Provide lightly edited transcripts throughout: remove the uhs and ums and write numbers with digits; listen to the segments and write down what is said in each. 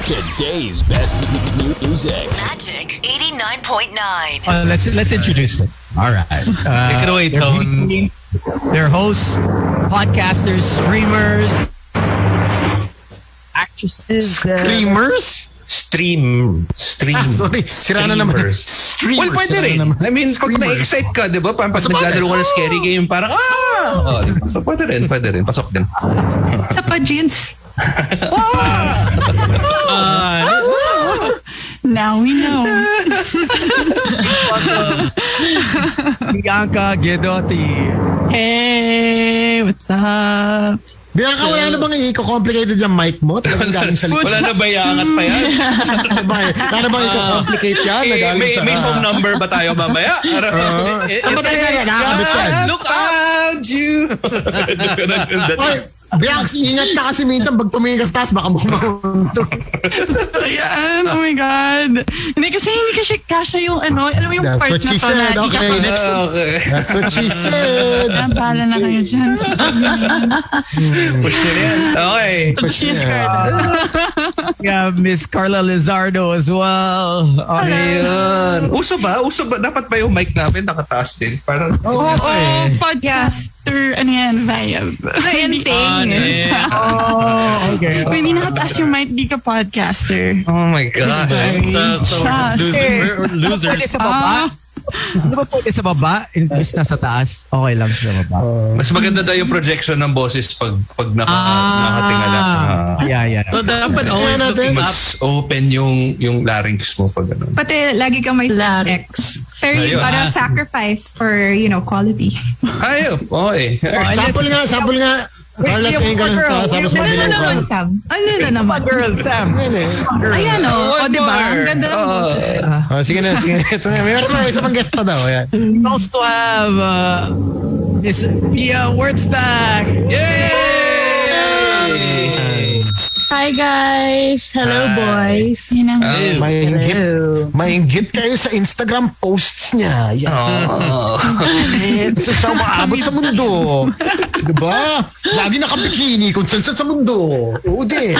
Today's best music. Magic 89.9. Let's introduce them. All right. Take it away, Tone. They're hosts, podcasters, streamers, actresses. Sorry, sira na naman. Well, pwede rin. I mean, pag na-excite ka, di ba? Pag naglalaro ka ng scary game, parang, oh, so pwede rin. Pasok din. Sa pa-jeans. Now we know. BIANCA, GUIDOTTI. Hey, what's up? Bianca, wala na bang i-complicate yung mic mo? Talagang galing sa likod. Wala na ba iangat pa yan? Wala bang i-complicate yan? May phone number ba tayo mamaya? Saan ba tayo nakakabit yan? Look at you! Bianca, ingat na kasi minsan pag tumingin ka sa taas, baka bumahunto. Ayan, oh my God. Hindi kasi kasya yung ano, alam mo yung That's part what na she to said. na Okay, next. That's what she said. Bahala na kayo dyan. Push nila yan. Okay. She's Carla. Yeah, Miss CARLA LIZARDO as well. Ayun. Uso ba? Dapat ba yung mic namin nakataas din? Parang, Oo, podcaster, ano yan, vibe. okay. Okay. Kung hindi nakataas yung mic, di ka podcaster. Oh my God. So we're losers. Pwede sa baba? Di ba pwede sa baba? Imbis na sa taas, okay lang sa baba. Mas maganda daw yung projection ng boses pag nakatingala. Yeah. So dapat always looking mas open yung larynx mo pag ano. Pati lagi kang may larynx. Pero Ayun. parang sacrifice for, quality. Ayun. Okay. Sample nga. Carla, tingin ka lang sa taas, tapos Ano na madilaw naman, ka. Sam? Ano na naman? Girl, Sam. Ayan o, diba? Ang ganda ng boses. Sige na. Ito nga. Meron pa, isa pang guest pa daw. Ayan. Supposed to have Miss PIA WURTZBACH. Yay! Hi guys! Hello boys! Mainggit kayo sa Instagram posts niya. Yan. Kasi siya umaabot sa mundo. Diba? Lagi nakabikini kung saan sa mundo. Oo din.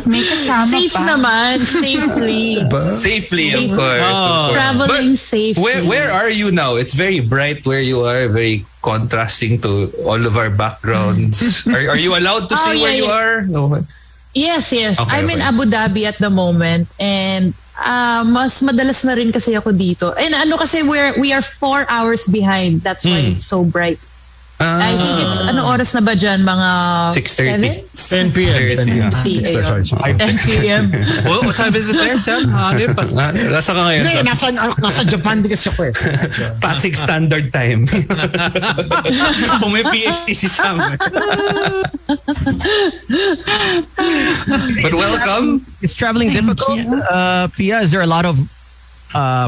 May kasama Safe pa. naman, safely. Safely, of course. Traveling But safely. where are you now? It's very bright where you are, very contrasting to all of our backgrounds. Are you allowed to see where you are? No. Yes. Okay, I'm in okay. Abu Dhabi at the moment and mas madalas na rin kasi ako dito. And kasi we are 4 hours behind. That's why it's so bright. I think it's oras na ba dyan? Mga 6:30. 10 p.m. 10 p.m. Well, what time is it there, Sam? Nasa ka ngayon? Hindi, nasa Japan din kasi ako eh. Pasig Standard Time. Kung may PST si Sam. But welcome. Is traveling difficult? PIA, is there a lot of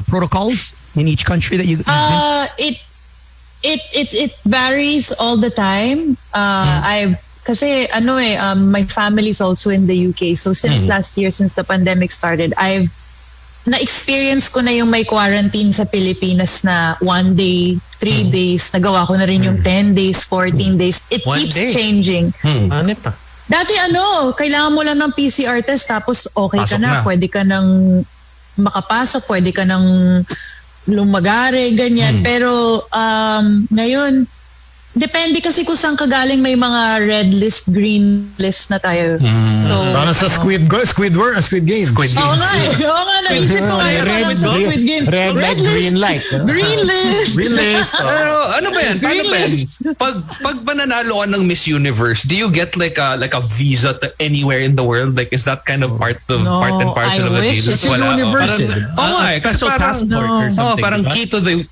protocols in each country that you? It varies all the time. Kasi my family's also in the UK. So since last year, since the pandemic started, I've na-experience ko na yung may quarantine sa Pilipinas na 1 day, 3 days. Nagawa ko na rin yung 10 days, 14 days. It keeps changing. Ano pa? Dati kailangan mo lang ng PCR test tapos okay Pasok ka na. na. Pwede ka nang makapasok, pwede ka nang lumagare, ganyan. Pero ngayon, depende kasi kung saan ka galing, may mga red list, green list na tayo. So, Parang sa Squid Game. Oo nga, naisip ko nga yung Squid Game. Red light, green light. Green list. Green list. Ano ba yan? Paano ba yan? Pag nanalo ka ng Miss Universe, do you get like a visa to anywhere in the world? Like, is that kind of part and parcel of the wish deal? it's a universe. Kasi passport or something. parang key to the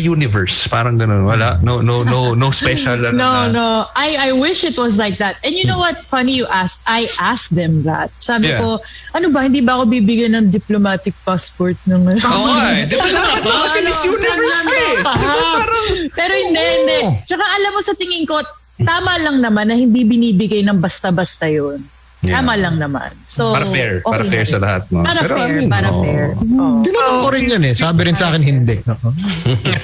universe. Parang ganun. Wala. No special. No. I wish it was like that. And you know what? Funny you asked. I asked them that. Sabi ko, ano ba, hindi ba ako bibigyan ng diplomatic passport ng Di ba dapat mo kasi Miss Universe ka eh? Pero hindi. Tsaka alam mo, sa tingin ko, tama lang naman na hindi binibigay ng basta-basta yun. Tama lang naman. So, Para fair. Para fair sa lahat. No? Para fair. Tinanong ko rin yan eh. Sabi rin sa akin hindi.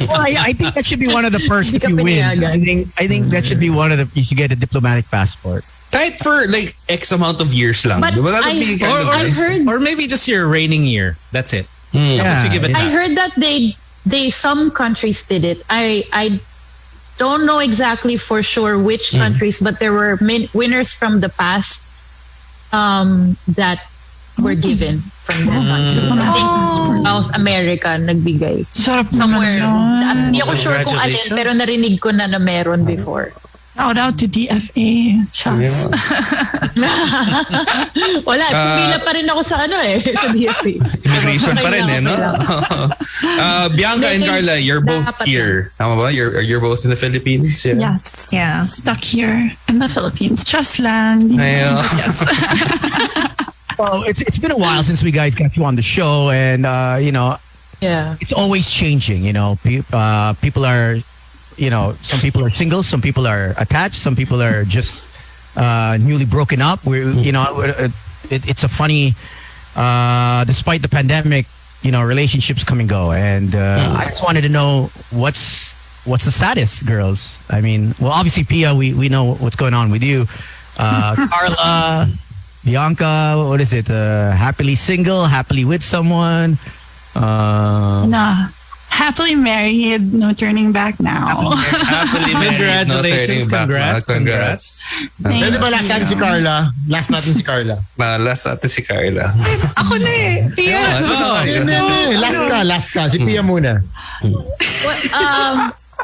Well, I think that should be one of the perks if Hindi ka you win. pinayagan. I think that should be one of the. You should get a diplomatic passport. Kahit for like X amount of years lang. But Diba? That would be kind of I nice. heard Or maybe just your reigning year. That's it. Tapos you give it I that. heard that some countries did it. I don't know exactly for sure which countries, but there were winners from the past that were given from their country. I think South America nagbigay. Sarap Somewhere. naman. Hindi ako sure kung alin, pero narinig ko na meron before. Shout out to DFA. Shucks. Wala, pumila pa rin ako sa sa DFA. Immigration pa rin no? Bianca and Carla, you're both Dapat here. Tama ba? You're both in the Philippines? Yeah. Yes. Yeah. Stuck here in the Philippines. Just land. Ayun. Well, it's been a while since we guys got you on the show, and Yeah. it's always changing. People are, some people are single, some people are attached, some people are just newly broken up. It's a funny, despite the pandemic, relationships come and go, and I just wanted to know what's the status, girls. I mean, well, obviously, Pia, we know what's going on with you. Carla, Bianca, what is it? Happily single, happily with someone. Nah. Happily married, no turning back now. Happily married, no turning Congratulations, back. congrats. Pwede ba last natin si Carla? Last natin si Carla. Last natin si Carla. Ako na eh. Pia. Hindi. Last ka. Si Pia muna.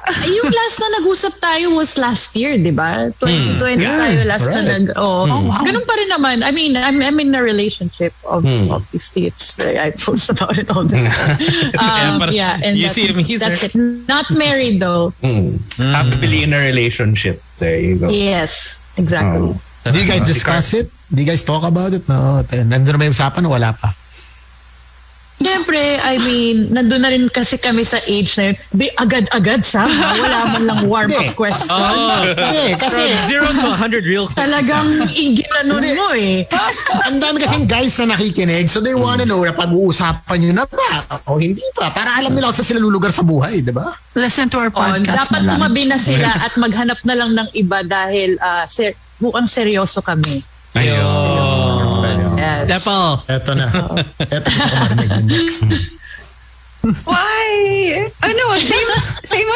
Yung last na nag-usap tayo was last year, di ba? 2020 tayo last na wow. Ganun pa rin naman. I mean, I'm in a relationship, obviously. I post about it all the time. but and you see him, he's that's there. it. Not married though. Happily in a relationship. There you go. Yes, exactly. Do you guys discuss it? Do you guys talk about it? No. Nandun na may usapan o wala pa? Siyempre, I mean, nandun na rin kasi kami sa age na yun. Agad-agad sa wala man lang warm-up question. Hindi, kasi From 0 to 100 real quick. Talagang igiranon mo eh. ang dami kasing guys na nakikinig, so they wanna know na pag-uusapan nyo na ba o hindi pa, para alam nila kung saan sila lulugar sa buhay, di ba? Listen to our podcast Dapat na lang. tumabi na sila at maghanap na lang ng iba dahil mukhang seryoso kami. Ayun. Yes. Step off. Eto na. Eto na marinig yung next. Why? Ano, same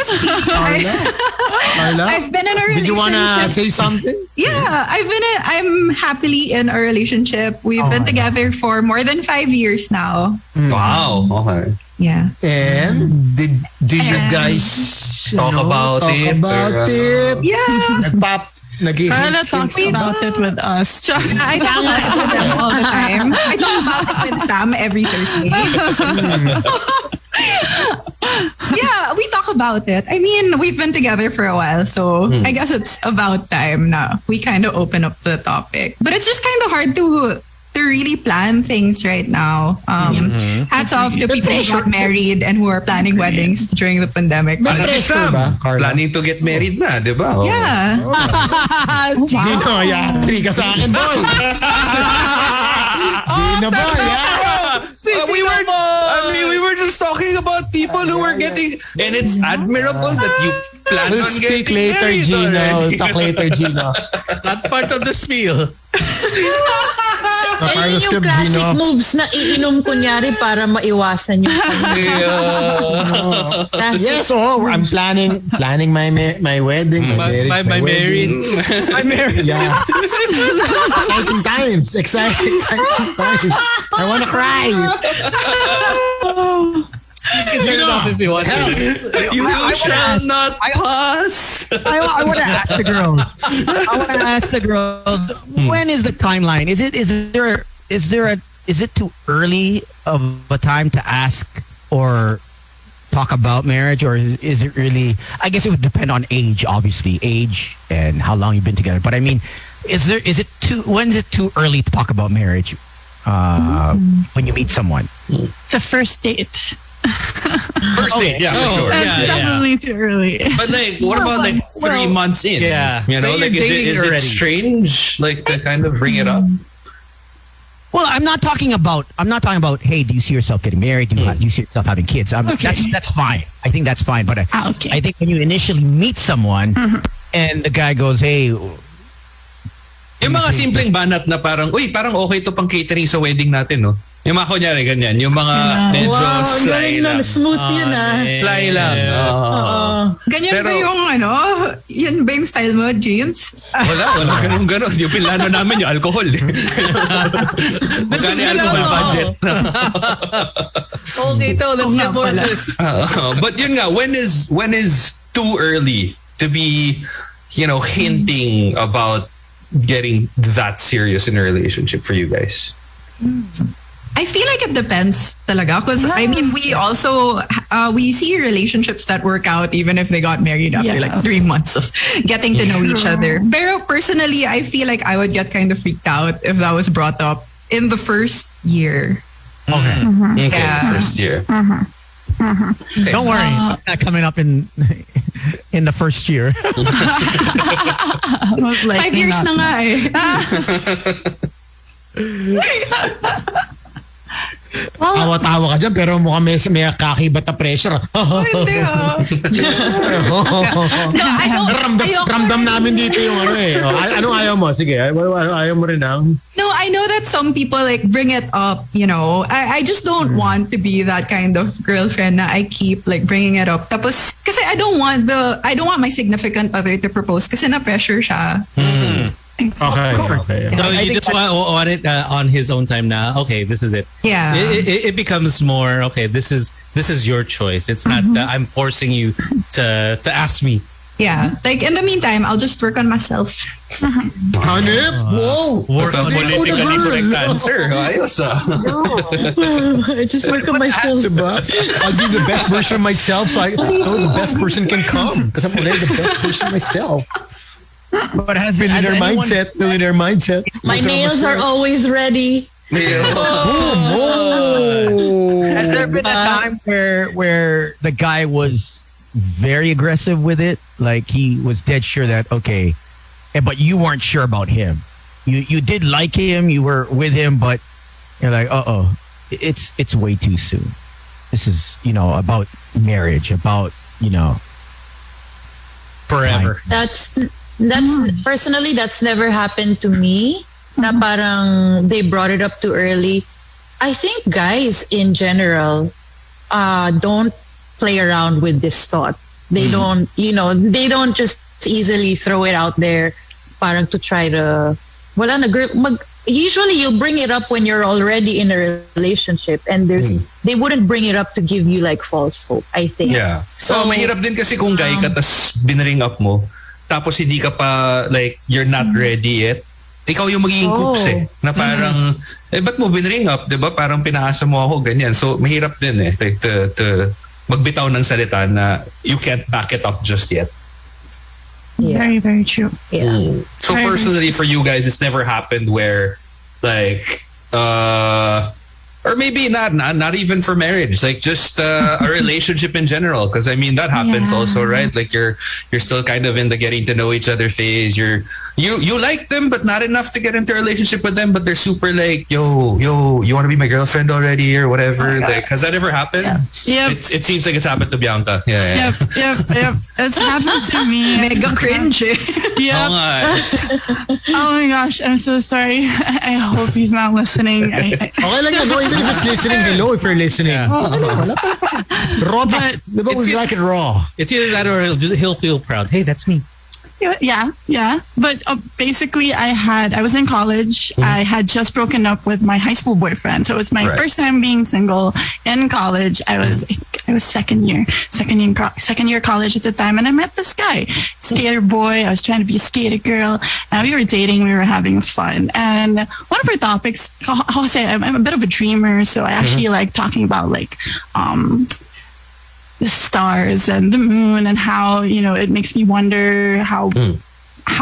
as Carla? I've been in a relationship. Did you wanna say something? Yeah, I'm happily in a relationship. We've been together for more than 5 years now. Wow. Okay. Yeah. And did you guys Talk about talk it, about or, it? Yeah. Carla talks about it with us. I talk about it with them all the time. I talk about it with Sam every Thursday. Yeah, we talk about it. I mean, we've been together for a while, so I guess it's about time now. We kind of open up the topic. But it's just kind of hard to really plan things right now. Hats off to people who got married and who are planning weddings during the pandemic. May pressure ba, Carla? Planning to get married na, di ba? Yeah. Gino, yari ka sa akin, boy. Gino, boy, we were just talking about people who were getting, and it's admirable that you plan We'll on speak getting later, married Gino. already. We'll talk later, Gino. Not part of the spiel. Ayun yung classic moves na iinom kunyari para maiwasan yung Yes, I'm planning my wedding, my marriage. My marriage. Yeah. Exciting times. I wanna cry. You can turn it off if you want to. You shall not pass. I want to ask the girls. When is the timeline? Is it too early of a time to ask or talk about marriage, or is it really? I guess it would depend on age, obviously, age and how long you've been together. But I mean, when is it too early to talk about marriage? When you meet someone, The first date. First date, yeah, for sure. That's definitely too early. But like, what about like 3 months in? Yeah. You know, Say like, you're is dating it already. strange, like, to kind of bring it up? well, I'm not talking about. Hey, do you see yourself getting married? Do you see yourself having kids? That's fine. I think that's fine. But Okay. I think when you initially meet someone and the guy goes, "Hey, Yung mga simpleng banat na parang, uy, parang okay to pang catering sa wedding natin, no? Yung mga kunyari, ganyan. Yung mga medyo Wow, sly galing lang. na. Smooth yun Sly lang. Ganyan Pero- ba yung yun ba yung style mo, James? Wala ganun. Yung plano namin, yung alcohol. Magkano yung alcohol budget? Okay, let's get more of pala. this. But yun nga, when is too early to be, hinting about getting that serious in a relationship for you guys? I feel like it depends talaga. Because, I mean, we also, we see relationships that work out even if they got married after like 3 months of getting to know each other. Pero personally, I feel like I would get kind of freaked out if that was brought up in the first year. Okay. Okay, Yeah. first year. Okay, Don't worry. It's not coming up in the first year. Most 5 likely years not. na nga eh. Tawa-tawa ka dyan, pero mukhang may kakibat na pressure. Hindi ah. No, I don't. Ramdam namin dito yung Anong ayaw mo? Sige, ayaw mo rin ang... No, I know that some people like bring it up, I just don't want to be that kind of girlfriend na I keep like bringing it up. Tapos, kasi I don't want my significant other to propose kasi na-pressure siya. Okay. So you just want it on his own time now. Okay, this is it. Yeah. It becomes more okay. This is your choice. It's not I'm forcing you to ask me. Yeah. Like in the meantime, I'll just work on myself. Hanip? Whoa! Work on politically correct answer. Ayos I just work on myself. Diba? I'll be the best version of myself so I know the best person can come. Because I'm already the best version of myself. But has Millionaire anyone- mindset. My nails are always ready. Has there been a time where the guy was very aggressive with it? Like he was dead sure that okay, but you weren't sure about him. You did like him, you were with him, but you're like, it's way too soon. This is about marriage, about Forever. That's personally, that's never happened to me. Na parang they brought it up too early. I think guys in general don't play around with this thought. They don't, they don't just easily throw it out there parang to try to wala na usually you'll bring it up when you're already in a relationship and they wouldn't bring it up to give you like false hope, I think. Yeah. So mahirap din kasi kung guy ka tas binaring up mo tapos hindi ka pa like you're not ready yet. Ikaw yung magiging coops na parang ba't mo binaring up, 'di ba? Parang pinaasa mo ako ganyan. So mahirap din like to magbitaw ng salita na you can't back it up just yet. Yeah. Very, very true. Yeah. So personally for you guys, it's never happened where like or maybe not even for marriage, like just a relationship in general, because I mean that happens also, right? Like you're still kind of in the getting to know each other phase. You like them but not enough to get into a relationship with them, but they're super like yo you want to be my girlfriend already or whatever. Like has that ever happened? Yep. It seems like it's happened to Bianca. Yeah. Yep. It's happened to me. Mega cringe eh. Yep. Oh my gosh, I'm so sorry. I hope he's not listening. Okay lang yan. No, even if it's listening, hello if you're listening. Raw, but we like it raw. It's either that or he'll feel proud. Hey, that's me. Yeah. But basically, I was in college. I had just broken up with my high school boyfriend. So it was my first time being single in college. I was second year college at the time. And I met this guy, skater boy. I was trying to be a skater girl. And we were dating. We were having fun. And one of our topics, I'll say I'm a bit of a dreamer. So I actually like talking about like, the stars and the moon and how, it makes me wonder how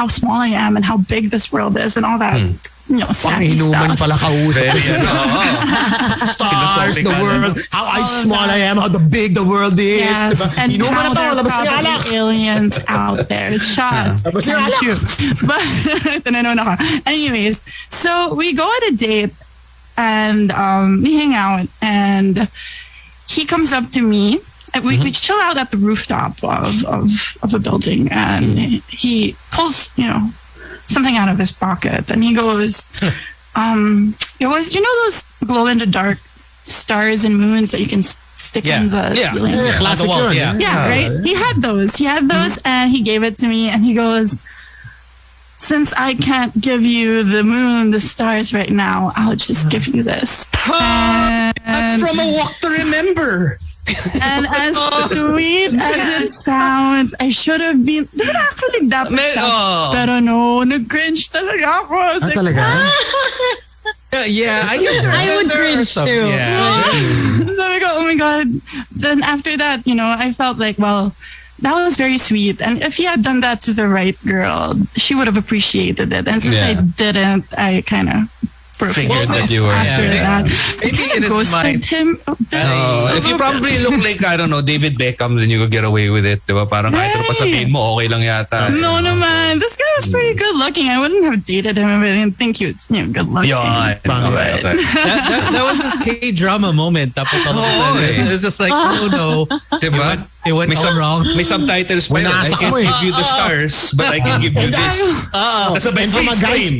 small I am and how big this world is and all that, sappy Inuman stuff. pala kausap. Stars, the world, how small I am, how big the world is. Yes, Diba? and Inuman how na to, there are labas niya alak. probably aliens out there. Just Labas niya alak. But tinanong ako. Anyways, so we go on a date and we hang out and he comes up to me. We chill out at the rooftop of a building and he pulls, something out of his pocket, and he goes, it was, you know, those glow in the dark stars and moons that you can stick in the ceiling? Classic yun. Yeah, right? He had those, and he gave it to me, and he goes, since I can't give you the moon, the stars right now, I'll just give you this. That's from A Walk to Remember. And as sweet as it sounds, I should have been, actually dapat siya. Pero no, nag-cringe talaga ako. I was like, Talaga? Yeah, I guess I would cringe too. Yeah. So we go, oh my God. Then after that, you know, I felt like, well, that was very sweet. And if he had done that to the right girl, she would have appreciated it. And since I didn't, I kind of Figured that you were. after that. Maybe in his Ghosted mind. him. If you probably look like, I don't know, David Beckham, then you could get away with it. Diba? Parang kahit ano pa sabihin mo, okay lang yata. No, naman. This guy was pretty good looking. I wouldn't have dated him if I didn't think he was, you know, good looking. Okay. That was his K-drama moment. Tapos all of a sudden, it's just like, oh no. Diba? It went all wrong. May subtitles pa yun. I Winasak can't mo eh. give you the stars, but I can give you this. Kasabay And from a guy's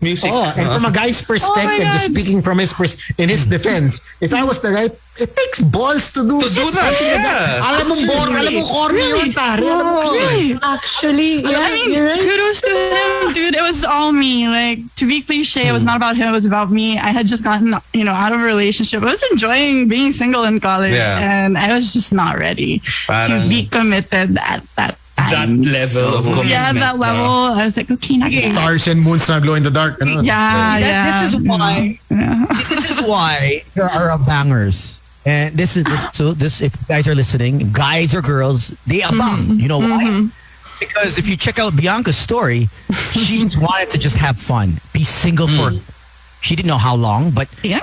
music. and from a guy's perspective, God. just speaking from in his defense, if I was the guy, it takes balls to do that, yeah. Alam mong boring, alam mong corny yun, pare. Alam mong Really? Actually, yeah, I mean, you're right. kudos to him, dude. It was all me. Like, to be cliche, it was not about him. It was about me. I had just gotten, you know, out of a relationship. I was enjoying being single in college, and I was just not ready to be committed at that time. That level of commitment. Yeah, that level. I was like, okay, not good. stars and moons na glow in the dark. Ano? This is why. This is why there are bangers. And this if you guys are listening, guys or girls, they abang. You know why? Because if you check out Bianca's story, she wanted to just have fun, be single for. She didn't know how long, but she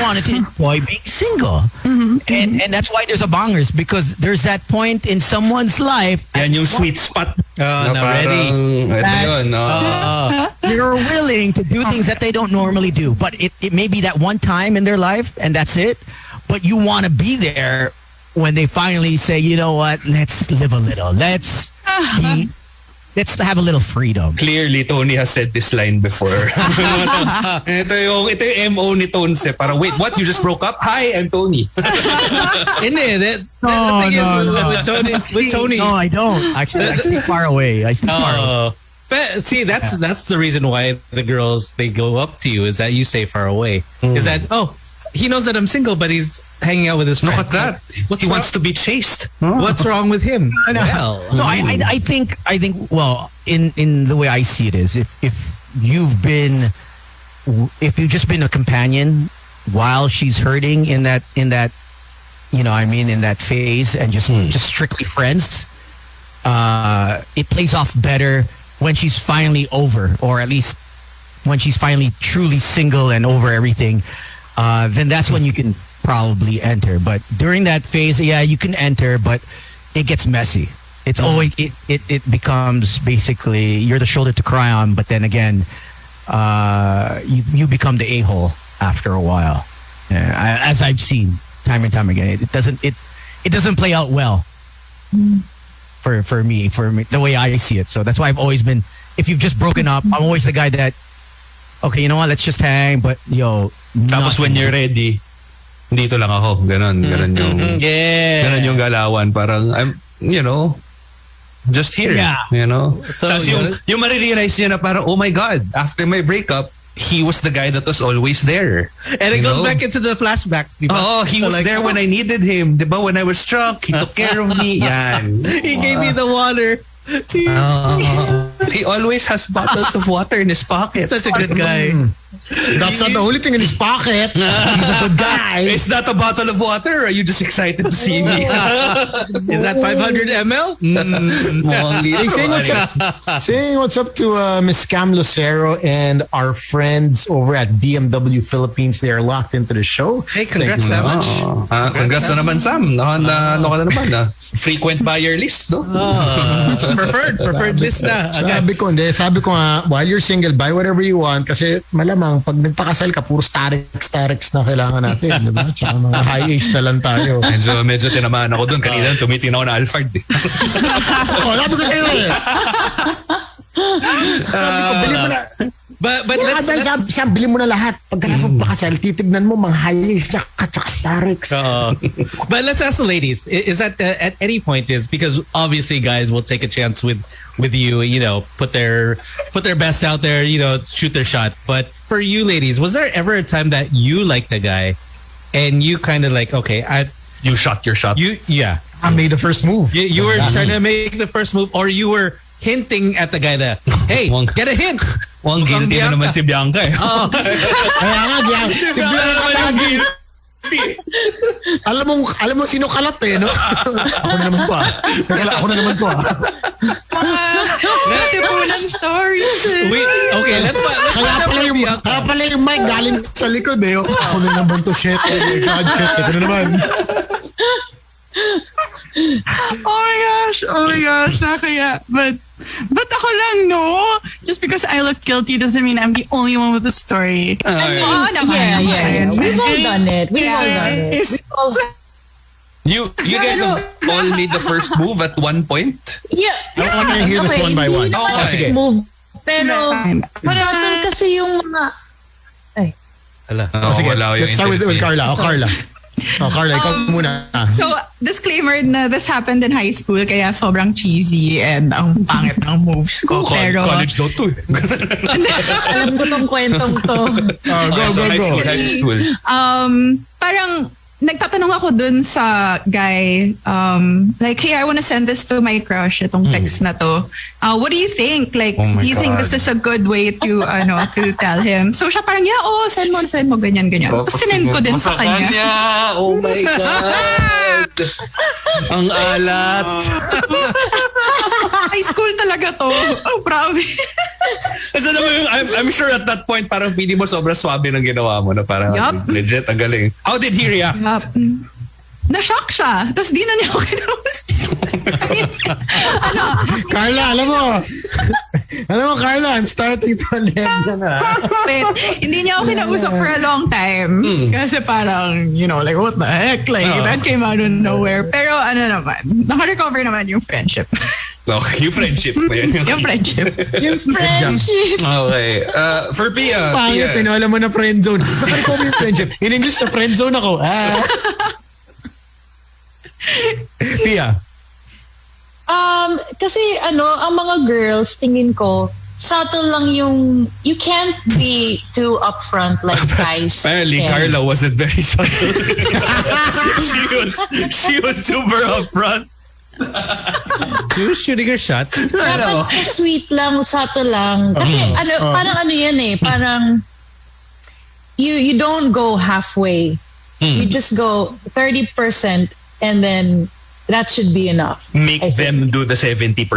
wanted to enjoy being single, and that's why there's a bangers, because there's that point in someone's life. Yan yung sweet spot. Not ready. You're willing to do things that they don't normally do, but it may be that one time in their life, and that's it. But you want to be there when they finally say, you know what, let's live a little. Let's have a little freedom. Clearly, Tony has said this line before. ito yung MO ni Tones. Para, wait, what? You just broke up? Hi, I'm Tony. Hindi, the thing is with Tony. No, I don't. Actually, I stay far away. But see, that's the reason why the girls, they go up to you, is that you stay far away. Is that, he knows that I'm single, but he's hanging out with his friends. Look at that. He wants to be chased. What's wrong with him? Well, No, I think. Well, in the way I see it is, if you've just been a companion while she's hurting in that you know, I mean, in that phase, and just strictly friends, it plays off better when she's finally over, or at least when she's finally truly single and over everything. Then that's when you can probably enter. But during that phase, you can enter, but it gets messy. It's always it becomes basically you're the shoulder to cry on, but then again, you become the a-hole after a while. As I've seen time and time again, it doesn't play out well for me the way I see it. So that's why I've always been. If you've just broken up, I'm always the guy that, okay, you know what, let's just hang, but Tapos when you're ready, dito lang ako. Ganon yung ganon yung galawan. Parang I'm, you know, just here. Yeah. You know. So, Tapos yung marirealize niya na parang, oh my God, after my breakup, he was the guy that was always there. and it goes back into the flashbacks. Diba? Oh, he was there when I needed him. Diba? When I was struck, he took care of me. Yan. He gave me the water. He always has bottles of water in his pocket. Such a good guy. That's not the only thing in his pocket. He's a good guy. It's not a bottle of water. Are you just excited to see me? Is that 500 ml? Hey, saying what's up to Miss Cam Lucero and our friends over at BMW Philippines. They are locked into the show. Hey, congrats so much. Congrats na naman, Sam. Ano ka na naman? Frequent buyer list, no? Preferred list na. Sabi ko nga, while you're single, buy whatever you want kasi malamang pag nagpakasal ka, puro starix na kailangan natin, di ba? Tsaka mga high ace na lang tayo. Medyo tinamaan ako dun. Kanina tumitingin ako na Alphard. Sabi ko sa'yo eh. Bili mo na. But Let's bili mo na lahat. Pagkatapos pakasal, titignan mo mga highs tsaka starix. but let's ask the ladies. Is that at any point is because obviously guys will take a chance with you, put their best out there, shoot their shot. But for you ladies, was there ever a time that you liked a guy and you kind of like, okay, You shot your shot. I made the first move. You were trying to make the first move, or you were hinting at the guy that, hey, get a hint. Guilty na naman si Bianca eh. Kaya nga, si Bianca lagi. Alam mo sino kalat eh, no? Ako na naman to ah. Natipunan stories. Wait, okay, let's Kaya pala yung mic galing sa likod eh. Ako na naman to, shit. God, shit. Ito na naman. Oh my gosh, nakaya. But ako lang, no? Just because I look guilty doesn't mean I'm the only one with the story. Yeah. We've all done it. You guys have all made the first move at one point? Yeah. I want to hear this one by one. Hindi naman Sige. move. Pero, masyadong kasi yung mga... Sige, wala yung let's start with Carla. Carla, ikaw muna. So, disclaimer na this happened in high school kaya sobrang cheesy and ang pangit ng moves ko. Pero, College daw to eh. Alam ko tong kwentong to. Go. High school. parang nagtatanong ako dun sa guy, like, hey, I want to send this to my crush, itong text na to. What do you think? Like, Oh my do you think God. this is a good way to to tell him? So siya parang, yeah, send mo, ganyan. Tapos sinend ko din sa kanya. Oh my God! Ang alat! High school talaga to. Oh, promise. Kasi I'm sure at that point, parang feeling mo sobrang swabe ng ginawa mo na parang Yup. legit, ang galing. How did he react? Na-shock siya. Tapos di na niya ako kinausap. Carla, alam mo, Carla, I'm starting to learn na. Wait, hindi niya ako kinausap for a long time. Kasi parang, like, what the heck? Like, that came out of nowhere. Pero naman, naka-recover naman yung friendship. Okay, yung friendship mo yun. yung friendship. Okay. For Pia. Pangit, alam mo na friend zone. Bakit ko yung friendship? In English, na friend zone ako. Pia. Kasi ang mga girls, tingin ko, subtle lang yung, you can't be too upfront like guys. Apparently, can. Carla wasn't very subtle. she was super upfront. She was shooting her shots. Dapat sweet lang, subtle lang. Kasi parang yan eh, parang you don't go halfway. You just go 30% and then that should be enough. Make them do the 70%.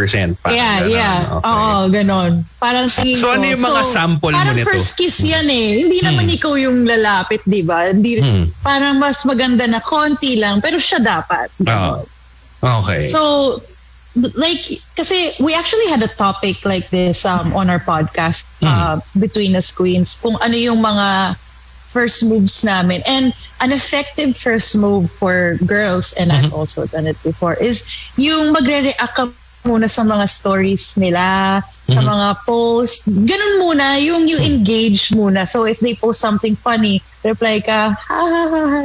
Yeah. Oo, ganon. Parang tingin So, ko. ano yung mga sample mo parang nito? first kiss yan eh. Hindi naman ikaw yung lalapit, di ba? Parang mas maganda na konti lang, pero siya dapat. Okay. So, like, kasi we actually had a topic like this on our podcast between us queens, kung ano yung mga first moves namin. And an effective first move for girls, and I've also done it before, is yung magre-react ka muna sa mga stories nila, sa mga posts. Ganun muna, yung you engage muna. So if they post something funny, reply ka, ha,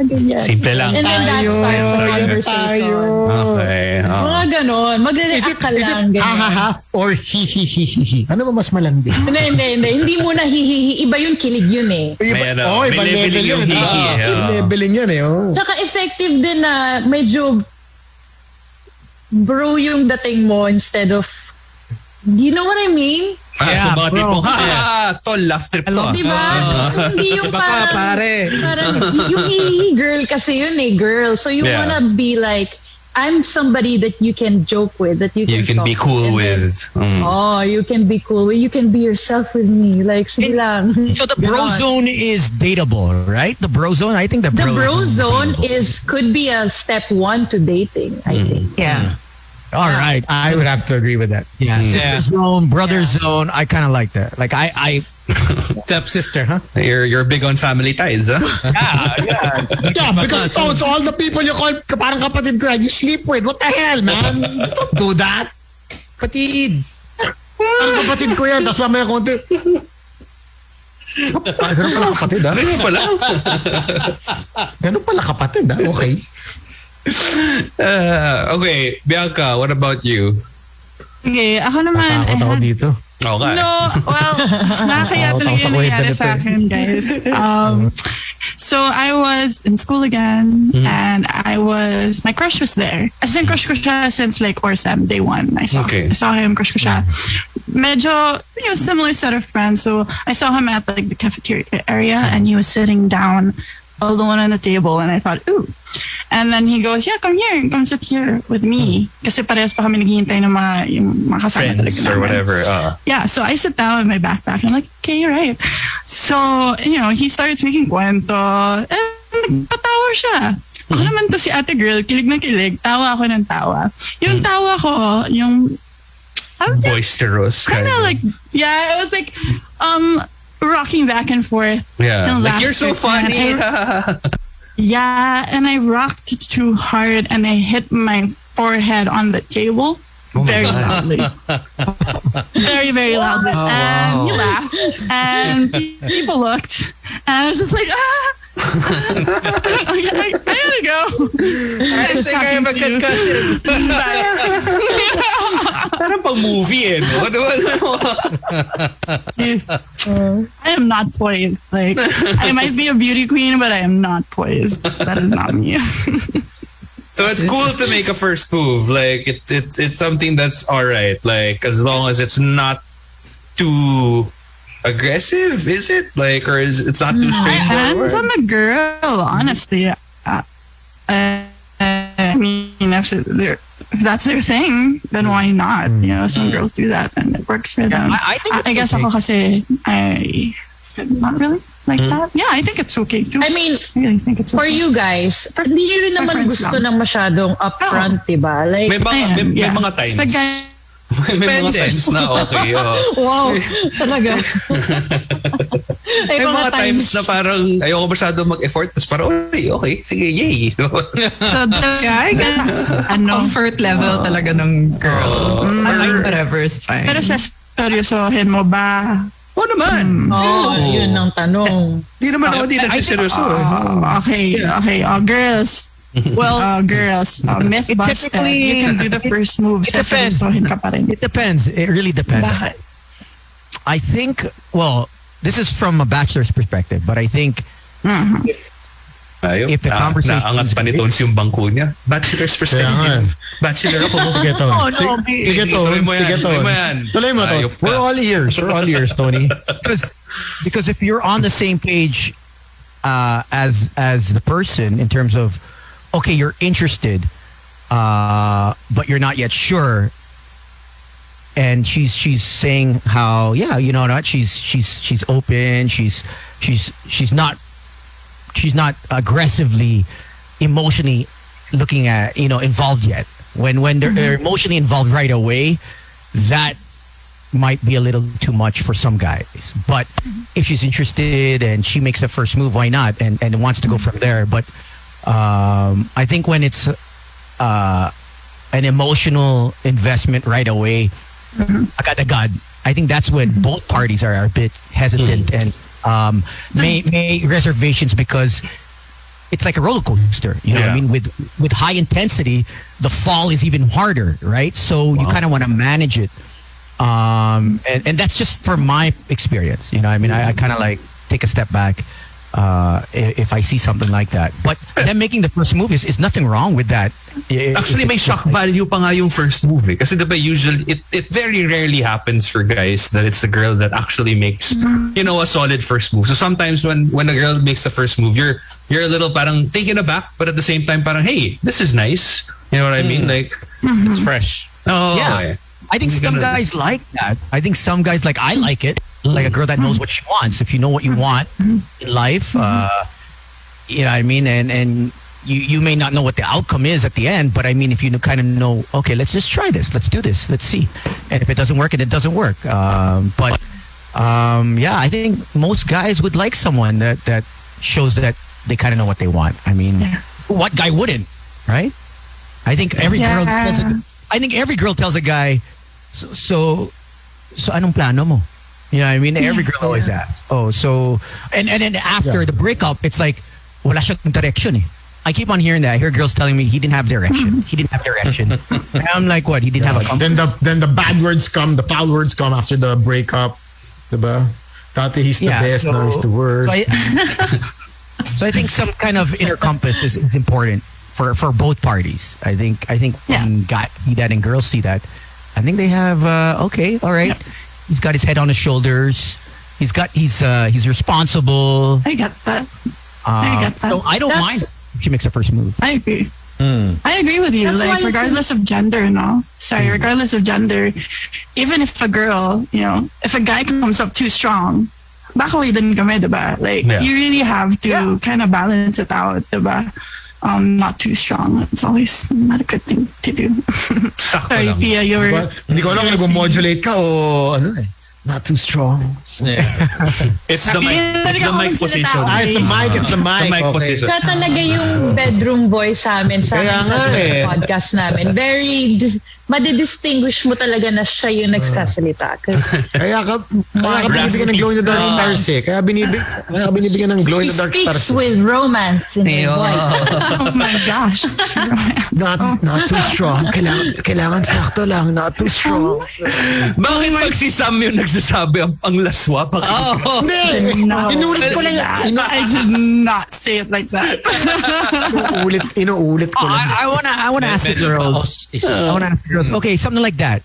ganyan. Simple lang. And then that starts the conversation. Okay. Mga ganon. Magre-react ka lang. Ha, or hi. Ano ba mas malandi? Hindi. Hindi muna hihihi. Iba yun, kilig yun eh. May Iba leveling yung hiki. Leveling yan eh. Saka effective din na medyo bro yung dating mo instead of, you know what I mean? So mga tipong, tol, laugh trip to. Diba? Hindi yung parang, pare. parang yung hihi girl kasi yun eh, girl. So you wanna be like, I'm somebody that you can joke with, that you can be talk cool and then, with. you can be cool with, you can be yourself with me. Like, sige lang. So the bro zone is dateable, right? The bro zone, I think the bro zone could be a step 1 to dating, I think. Yeah. All right. I would have to agree with that. Yeah. Sister zone, brother zone. I kind of like that. Like I Stepsister, huh? You're big on family ties, huh? Yeah, because it's all the people you call parang kapatid ko you sleep with. What the hell, man? You don't do that. Kapatid. Ang kapatid ko yan. Tapos mamaya konti. Ganun pala kapatid, ha? Ganun pala kapatid, ha? Okay. Okay, Bianca, what about you? Okay, ako naman, Takot ako dito. Okay. No, well, nakakaya Takot ako talaga sa yung kwento nangyari nito sa eh. akin, guys. So I was in school again, and my crush was there. As in, crush ko siya since like ORSM, day one. I saw him, crush ko siya. Medyo, similar set of friends. So I saw him at like the cafeteria area, and he was sitting down alone on the table, and I thought, ooh. And then he goes, yeah, come here, come sit here with me. Kasi parehas pa kami naghihintay ng mga kasama Friends talaga or namin. whatever. Yeah, so I sit down with my backpack and I'm like, okay, you're right. So, he starts making kwento and nagpatawa siya. Ako naman to si ate girl, kilig na kilig, tawa ako ng tawa. Yung tawa ko, Boisterous. kind of like, yeah, it was like, rocking back and forth. Yeah. And Like, you're so laughter. funny. Yeah, and I rocked too hard and I hit my forehead on the table very loudly. Very, very loudly. And he laughed and people looked and I was just like, okay, I gotta go. I think I have a concussion. Parang pang movie no? I am not poised. Like, I might be a beauty queen, but I am not poised. That is not me. So it's cool to make a first move. Like it's something that's all right. Like as long as it's not too aggressive, is it? Like, or is it's not too straightforward? Depends on the girl, honestly. I mean, if that's their thing, then why not? Some girls do that and it works for them. I think it's I guess okay. ako kasi not really like that. Yeah, I think it's okay too. I mean, I really think it's okay. for you guys, hindi nyo rin naman Preference gusto lang. ng masyadong upfront, diba? Like, May mga times. The guy, May mga times na okay. wow, talaga. May mga times na parang ayoko masyado mag-effort. Tapos parang, okay, sige, yay. so the Yeah, I guess comfort level talaga ng girl. Whatever is fine. pero seryosohin mo ba? Oo naman. Yun ang tanong. Di naman ako di nagsiseryoso. Okay. Girls. Well, girls, myth busted. typically- You can do the first move. It depends. Seryosohin ka pa rin. It depends. It really depends. Bakit? I think, well, this is from a bachelor's perspective, but I think Ayun. If the conversation Naangat is pa ni great. Tones yung bangko niya. Bachelor's Kaya nga. perspective. Bachelor ako. Sige, Tony. no, Sige, tuloy Tony. mo yan, Sige, tuloy mo Tony. yan. Tuloy mo, Tony. Ayop ka. We're all ears. We're all ears, Tony. because if you're on the same page as the person in terms of, okay, you're interested, but you're not yet sure, and she's saying how, yeah, you know what, she's open, she's not aggressively emotionally looking at, involved yet. When they're emotionally involved right away, that might be a little too much for some guys. But if she's interested and she makes the first move, why not? And wants to go from there. But I think when it's an emotional investment right away, agad-agad, I think that's when both parties are a bit hesitant and may reservations, because it's like a roller coaster. You know what I mean? With high intensity, the fall is even harder, right? So you kind of want to manage it. And that's just from my experience. You know, I mean, I kind of like take a step back if I see something like that. But them making the first move is nothing wrong with that. Actually, may shock value pa nga yung first move. Kasi diba usually, it very rarely happens for guys that it's the girl that actually makes, a solid first move. So sometimes when a girl makes the first move, you're a little parang taken aback, but at the same time parang, hey, this is nice. You know what I mean? Like, It's fresh. oh, Yeah. okay. I think some guys like that. I think some guys I like it. Like a girl that knows what she wants. If you know what you want in life, you know what I mean? And you may not know what the outcome is at the end, but I mean, if you kind of know, okay, let's just try this. Let's do this. Let's see. And if it doesn't work, it doesn't work. But I think most guys would like someone that shows that they kind of know what they want. I mean, what guy wouldn't, right? I think every girl does it. I think every girl tells a guy, so so anong plano mo? You know what I mean? Every girl always asks. Oh, so, and then after the breakup, it's like, wala siyang direction eh. I keep on hearing that. I hear girls telling me he didn't have direction. He didn't have direction. And I'm like, what? He didn't have a compass? Then the bad words come, the foul words come after the breakup. Diba? Dati he's the best, now he's the worst. So I think some kind of inner compass is important for both parties. I think when guys see that and girls see that, I think they have okay, all right. Yeah. He's got his head on his shoulders. He's responsible. I get that. I get that. So I don't mind if she makes a first move. I agree. I agree with you. That's like regardless of gender, regardless of gender, even if a girl, if a guy comes up too strong, baka way din kami, diba? Like you really have to kind of balance it out, diba? Not too strong. It's always not a good thing to do. Sorry, Pia, you were... Hindi ko alam kung nag-modulate ka o ano eh. Not too strong. Yeah. It's the mic position. It's the mic position. Siya talaga yung bedroom voice sa amin sa podcast namin. Very madidistinguish mo talaga na siya yung nagsasalita. Kaya binibigyan ng glow in the dark stars eh. Kaya binibigyan ng glow in the dark stars. He speaks with romance in his voice. Oh my gosh. Not too strong. Kailangan sakto lang. Not too strong. Bakit pag si Sam yung nagsasabi ang laswa? Hindi. Inuulit ko lang. I did not say it like that. Inuulit ko lang. I wanna ask the girls. Okay, something like that.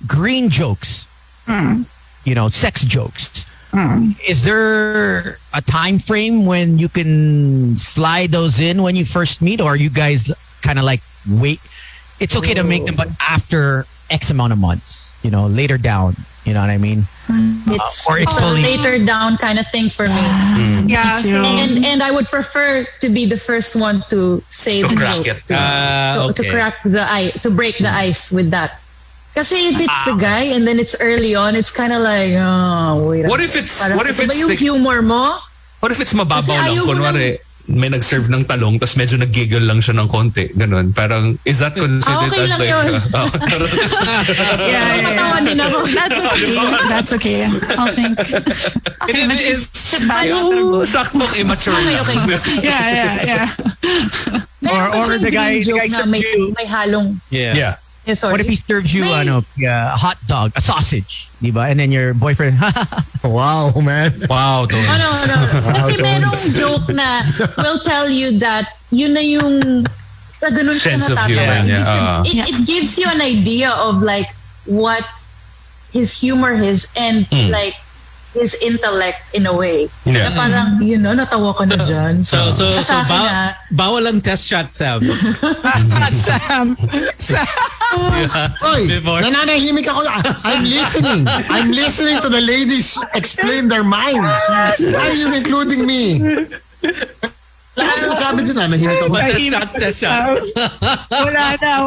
Green jokes. Sex jokes. Is there a time frame when you can slide those in when you first meet, or are you guys kind of like wait? It's okay to make them, but after X amount of months, later down. You know what I mean? It's or it's only later down kind of thing for me. Yeah. So, and I would prefer to be the first one to say the crack joke. it. To crack the ice, to break the ice with that. Kasi if it's the guy and then it's early on, it's kind of like, wait. What if it's yung humor mo? What if it's mababaw Kasi lang? Kunwari, may nag-serve ng talong tapos medyo nag-giggle lang siya ng konti. Ganun. Parang, is that considered okay as lang like... yun. yeah. Matawa din ako. That's okay. I'll think. It is... Saktong immature Okay. Yeah. Or the guy na serves you. may halong. Yeah. Sorry. What if he serves you a hot dog, a sausage, diba? And then your boyfriend, wow, man. Wow. No. Kasi merong joke na will tell you that yun na yung sa ganun sense ka of humor niya. It gives you an idea of like what his humor is and like his intellect in a way. Yeah. Na parang, natawa ka na dyan. So bawal ang test shot, Sam. Sam. Oy, nananahimik ako. I'm listening to the ladies explain their minds. Why are you including me? Lahat sinasabi din na, nahimik ako. Test shot. Wala na.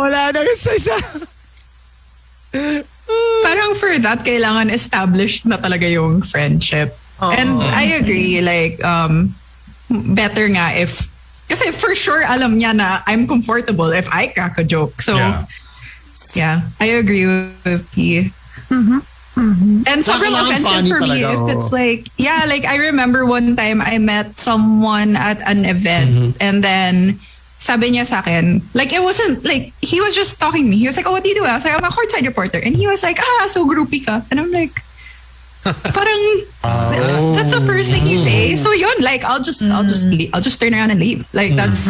Parang for that, kailangan established na talaga yung friendship. And I agree, like, better nga if, kasi for sure, alam niya na I'm comfortable if I crack a joke. So, yeah I agree with P. And sobrang offensive for me if it's like, like I remember one time I met someone at an event and then sabi niya sa akin, like it wasn't like, he was just talking to me. He was like, oh, what do you do? I was like, I'm a courtside reporter. And he was like, so groupie ka. And I'm like, parang, that's the first thing you say. So yun, like, I'll just turn around and leave. Like that's,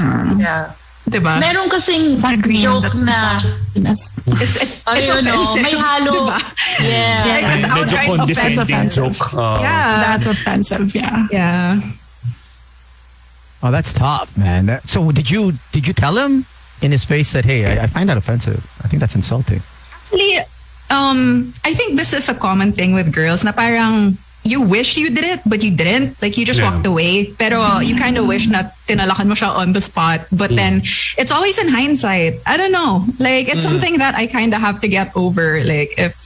diba? Meron kasing joke na, it's offensive. May halo. Diba? Yeah. Like, that's outright offensive. Joke. That's offensive, Yeah. Oh, that's tough, man. So did you tell him in his face that, hey, I find that offensive? I think that's insulting. Actually, I think this is a common thing with girls na parang you wish you did it, but you didn't. Like, you just walked away. Pero you kind of wish na tinalakan mo siya on the spot. But then, it's always in hindsight. I don't know. Like, it's something that I kind of have to get over. Like, if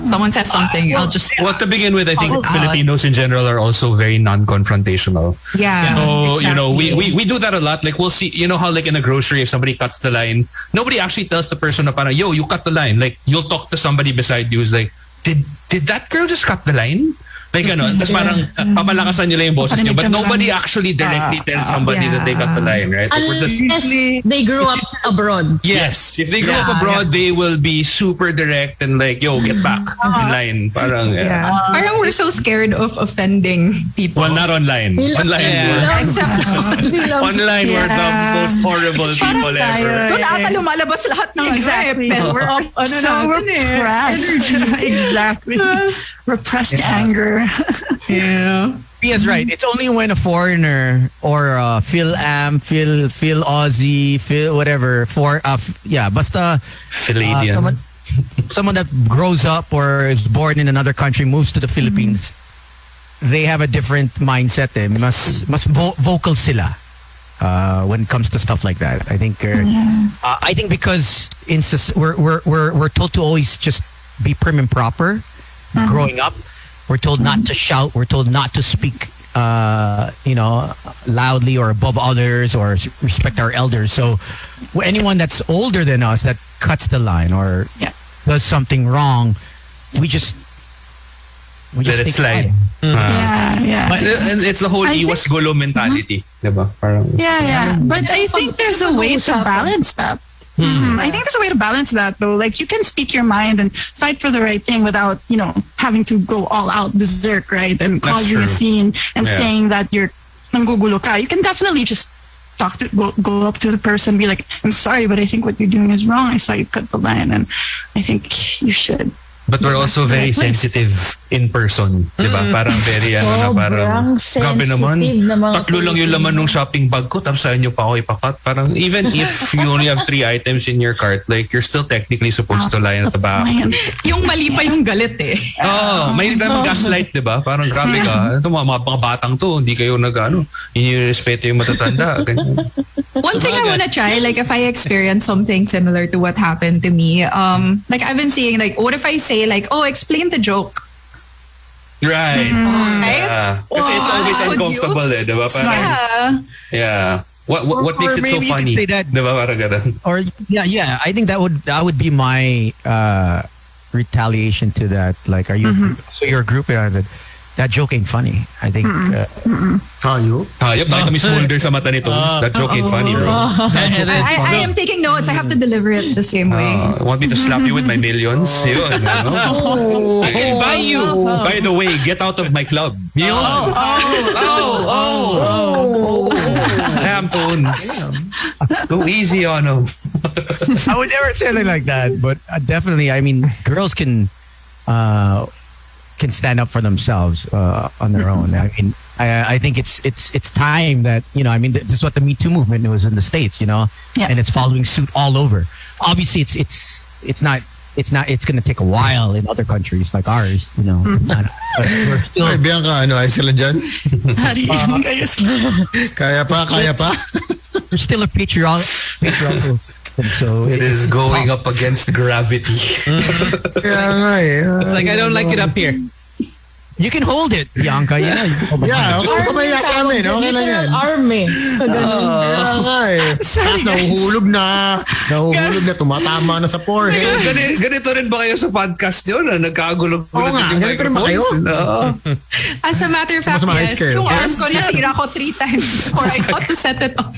someone says something, I'll just... Well, to begin with, I think Filipinos in general are also very non-confrontational. Yeah, So, exactly. we do that a lot. Like, we'll see, how like in a grocery, if somebody cuts the line, nobody actually tells the person na parang, yo, you cut the line. Like, you'll talk to somebody beside you who's like, did that girl just cut the line? Like ganun. Tapos parang pamalakasan nila yung boses niyo. But nobody actually directly tells somebody that they cut the line, right? Like, Unless they grew up abroad. yes. If they grew up abroad, they will be super direct and like, yo, get back in line. Parang, Parang we're so scared of offending people. Well, not online. Online, Except, online we're the most horrible people ever. Doon ata lumalabas lahat ng Exactly. Pero we're up, So repressed. Exactly. Repressed anger. Yeah. Pia's right. It's only when a foreigner or Phil Aussie, Phil whatever, basta Philadian. someone that grows up or is born in another country, moves to the Philippines, they have a different mindset. Mas vocal sila when it comes to stuff like that. I think because we're told to always just be prim and proper. Growing up, we're told not to shout. We're told not to speak, loudly or above others, or respect our elders. So, anyone that's older than us that cuts the line or does something wrong, we just let it slide. Yeah. And it's the whole iwas gulo mentality, diba? Parang, Yeah. But I think there's a way to balance that. I think there's a way to balance that though. Like you can speak your mind and fight for the right thing without, having to go all out berserk, right? And causing a scene and saying that you're nanggugulo ka. You can definitely just go up to the person and be like, I'm sorry, but I think what you're doing is wrong. I saw you cut the line and I think you should. But we're also very sensitive in person, di ba? Parang very parang grabe naman. Tatlo lang yung laman ng shopping bag ko tapos sa'yo nyo pa ako ipakat. Parang even if you only have 3 items in your cart, like you're still technically supposed to line at the back. Yung mali pa yung galit eh. May tayo gaslight, di ba? Parang grabe ka. Ito mga batang to, hindi kayo hindi respeto yung matatanda. Ganyan. One thing I want to try, like if I experience something similar to what happened to me, like I've been seeing, like what if I say like, oh, explain the joke. Right. Right? Kasi it's always uncomfortable eh, di ba? Parang, yeah. What makes it so funny? Say that, di ba? Parang ganun. Or I think that would be my retaliation to that. Like, are you so you're a group? And I said, that joke ain't funny. I think. Hayop? Hayop, nakita mo smolder sa mata nito. That joke ain't funny, bro. I am taking notes. I have to deliver it the same way. Want me to slap you with my millions? Yun. I can buy you. By the way, get out of my club. Yun. Damn tones. Go easy on them. I would never say anything like that, but definitely, I mean, girls can stand up for themselves on their own. I mean, I think it's time that this is what the Me Too movement was in the States, and it's following suit all over. Obviously, it's going to take a while in other countries like ours, But we're still. Ay, Bianca, ayos sila dyan? Kaya pa? We're still a patriarchal. So it is going up against gravity. Kaya nga eh. Like, I don't like it up here. You can hold it, Bianca. Yeah, okay kamaya sa amin. Okay lang yan. Army. Kaya nga eh. Tapos nahuhulog na, tumatama na sa forehead. So, ganito rin ba kayo sa podcast nyo na nagkagulog-gulog yung ganito rin ba kayo? As a matter of fact, Mas yes. scale. Yung arm ko nasira ko 3 times before I got to set it up.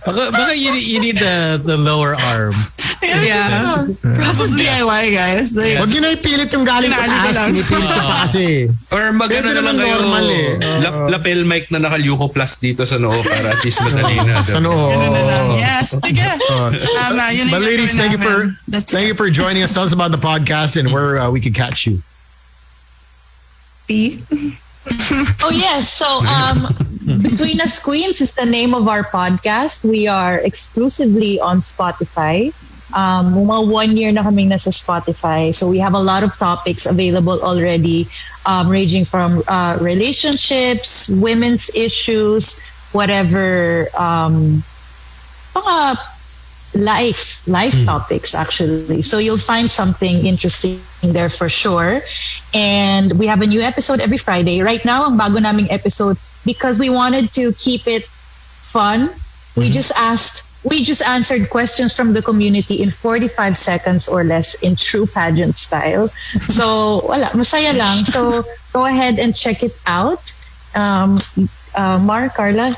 Baka you need the lower arm. Yeah. Process DIY, guys. Like, Huwag yun na ipilit yung galing sa taas. Pinipilit ko pa kasi. Or magano na lang kayo. Normal eh. Lapel mic na nakalyuko plus dito sa noo para at least madali na. Sa noo. yes. Sige. But ladies, thank you for joining us. Tell us about the podcast and where we can catch you. Oh yes, so Between Us Queens is the name of our podcast. We are exclusively on Spotify. Mga 1 year na kaming nasa Spotify. So we have a lot of topics available already, ranging from relationships, women's issues, whatever, life topics actually. So you'll find something interesting there for sure. And we have a new episode every Friday. Right now, ang bago naming episode, because we wanted to keep it fun, we just asked we just answered questions from the community in 45 seconds or less in true pageant style. So, masaya lang. So, go ahead and check it out. Carla?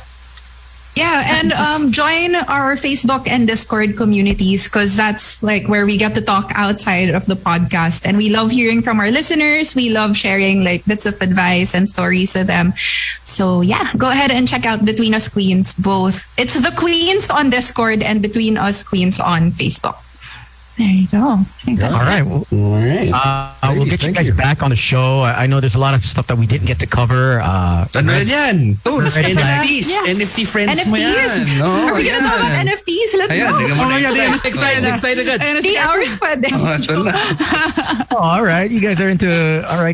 Yeah, and join our Facebook and Discord communities because that's like where we get to talk outside of the podcast. And we love hearing from our listeners. We love sharing like bits of advice and stories with them. So yeah, go ahead and check out Between Us Queens both. It's the Queens on Discord and Between Us Queens on Facebook. There you go. All right. We'll get you guys back on the show. I know there's a lot of stuff that we didn't get to cover. Ano yan? NFTs. Yes. NFT friends mo NFTs. yan. Are we gonna talk about NFTs? Let's Ayan, go. tingnan mo na Excited good. 3 hours pa din. Ito na. All right. You guys are into,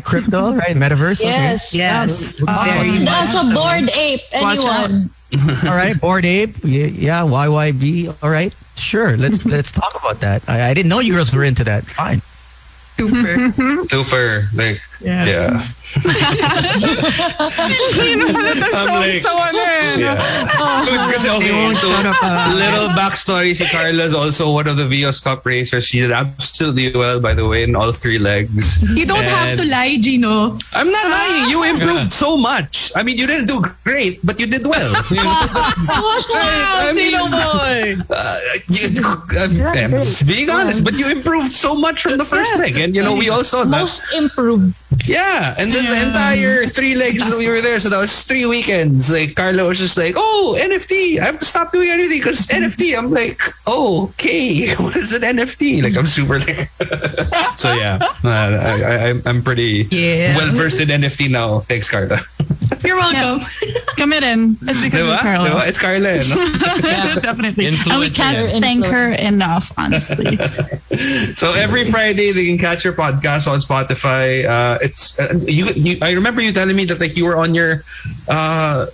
crypto, right? Metaverse? Yes. Yes. Okay. So Bored Ape, anyone? All right. Bored Ape. Yeah. YYB. All right. Sure. Let's talk about that. I didn't know you girls were into that. Fine. Super. Like, yeah. Kasi little backstory, si Carla is also one of the Vios Cup racers. She did absolutely well, by the way, in all 3 legs. You don't have to lie, Gino. I'm not lying. You improved so much. I mean, you didn't do great, but you did well. You know? I mean, Gino boy. I'm just being honest, but you improved so much from the first leg. And, we all saw that. Most improved. Yeah, and then the entire 3 legs that we were there, so that was 3 weekends. Like, Carla was just like, oh, NFT, I have to stop doing anything because NFT. I'm like, oh, okay, what is an NFT? Like, I'm super like... So yeah, I'm pretty well-versed in NFT now. Thanks, Carla. You're welcome. Come in. It's because of Carla. Diba? It's Carla, no? Definitely. And we Influencer. can't thank her enough, honestly. So every Friday they can catch your podcast on Spotify. It's I remember you telling me that like you were on your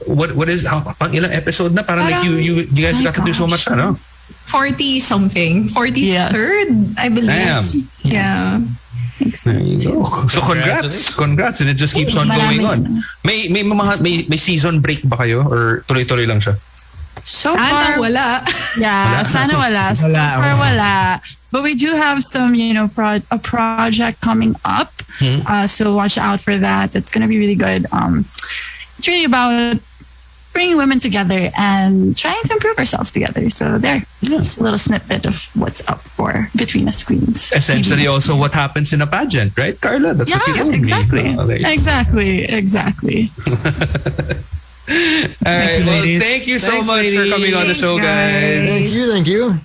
what is pang ilang episode na parang like you guys got to do so much, ano? 40 something. 43rd, I believe. Damn. Yeah. There you go. So congrats, and it just keeps on going on. May season break ba kayo or tuloy-tuloy lang siya? So Sana far, wala. yeah, sana wala. So far, wala. But we do have some, a project coming up. So watch out for that. It's going to be really good. It's really about bringing women together and trying to improve ourselves together. So just a little snippet of what's up for Between Us Queens. Essentially also what happens in a pageant, right, Carla? That's what you told exactly. me. Exactly. All right. Well, thank you so much for coming on the show, guys. Thank you.